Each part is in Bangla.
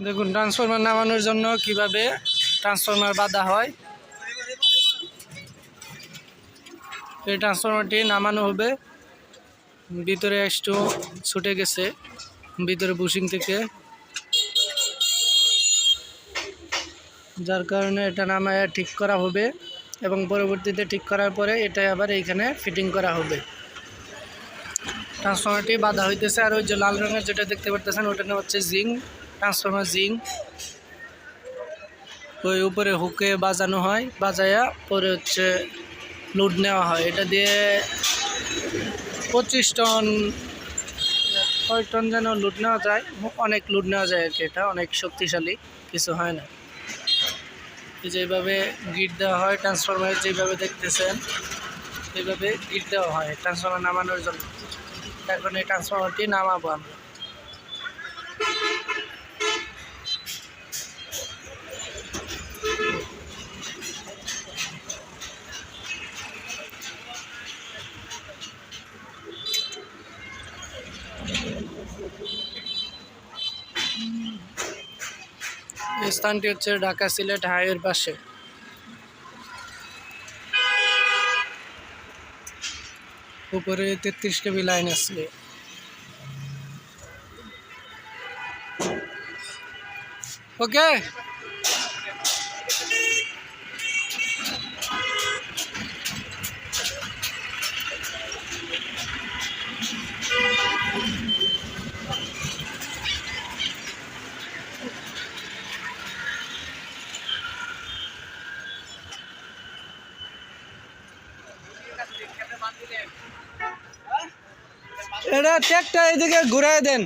দেখুন ট্রান্সফরমার নামানোর জন্য কিভাবে ট্রান্সফরমার বাঁধা হয়। এই ট্রান্সফরমারটি নামানো হবে, ভিতরে একটু ছুটে গেছে ভিতরে বুশিং থেকে, যার কারণে এটা নামায় ঠিক করা হবে এবং পরবর্তীতে ঠিক করার পরে এটা আবার এইখানে ফিটিং করা হবে। ট্রান্সফরমারটি বাঁধা হইতেছে। আর ওই যে লাল রঙের যেটা দেখতে পারতেছেন ওটা হচ্ছে জিং, ট্রান্সফরমার জিং। ওই উপরে হুকে বাজানো হয়, বাজায়া পরে হচ্ছে লোড নেওয়া হয়। এটা দিয়ে 25 টন, কয় টন যেন লোড নেওয়া যায়, অনেক লোড নেওয়া যায় আর কি। এটা অনেক শক্তিশালী, কিছু হয় না। যেভাবে গিট দেওয়া হয় ট্রান্সফরমার, যেভাবে দেখতেছেন এইভাবে গিট দেওয়া হয় ট্রান্সফরমার নামানোর জন্য। এখন এই ট্রান্সফরমারটি নামাবো আমরা। এই স্থানটি হচ্ছে ঢাকা সিলেট হাইওয়ের পাশে। উপরে 33 কেবি লাইন আছে। ওকে, এটা ট্যাগটা এদিকে ঘুরাই দেন,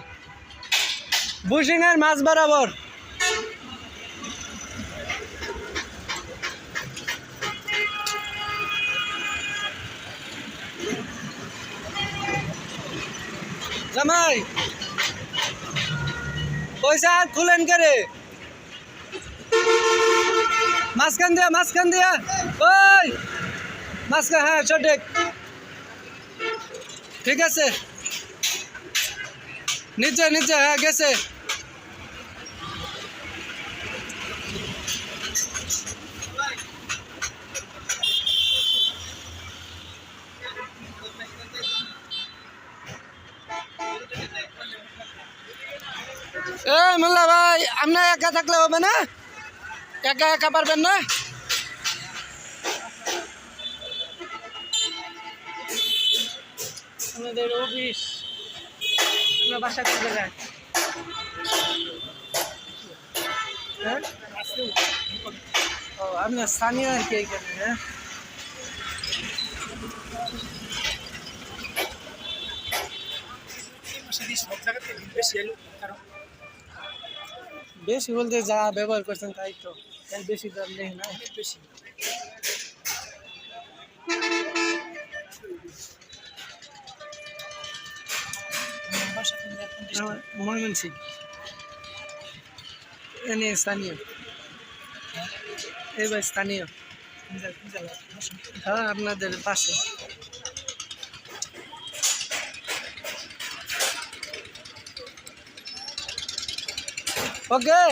বুশিং এর মাঝ বরাবর। জামাই পয়সা খুলেন করে মাঝখান দিয়া, মাঝখান দিয়া, ওই মাঝখান, হ্যাঁ সঠিক, ঠিক আছে। নিচে নিচে, হ্যাঁ গেছে। এই মোল্লা ভাই, আপনার একা থাকলে হবে না? একা একা পারবেন না? আমাদের অফিস, আপনার বাসা কোন জায়গায়? হ্যাঁ, ও আপনার স্থানীয় আর কি এখানে? হ্যাঁ, বেশি বলতে যা ব্যবহার করছেন তাই তো, এর বেশি দাম নেই না, বেশি। ময়মনসিংহ, এনে স্থানীয়, এবার স্থানীয়, হ্যাঁ আপনাদের পাশে। ওকে।